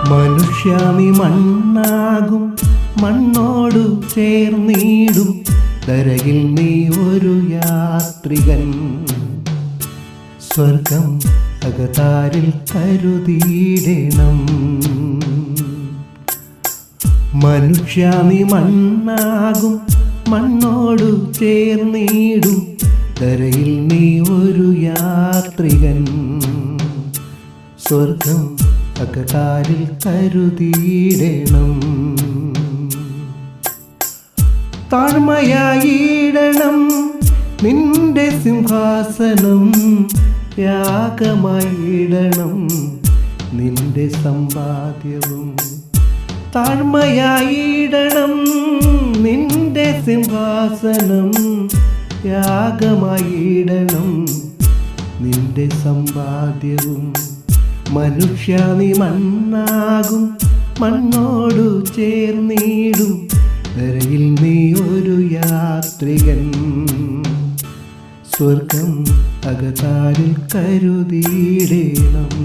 മനുഷ്യ നീ മണ്ണാകും, മണ്ണോടു ചേർന്നിടും, ധരയിൽ നീ ഒരു യാത്രികൻ. സ്വർഗം അകതാരിൽ കരുതിയിടണം. മനുഷ്യ നീ മണ്ണാകും, മണ്ണോടു ചേർന്നിടും, ധരയിൽ നീ ഒരു യാത്രികൻ. സ്വർഗം അകതാരിൽ കരുതിയിടണം. താഴ്മയായിടണം നിന്റെ സിംഹാസനം, യാഗമായിടണം നിന്റെ സമ്പാദ്യവും. താഴ്മയായിടണം നിന്റെ സിംഹാസനം, യാഗമായിടണം നിന്റെ സമ്പാദ്യവും. മനുഷ്യ നീ മണ്ണാകും, മണ്ണോടു ചേർന്നിടും, ധരയിൽ നീ ഒരു യാത്രികൻ. സ്വർഗം അകതാരിൽ കരുതിയിടണം.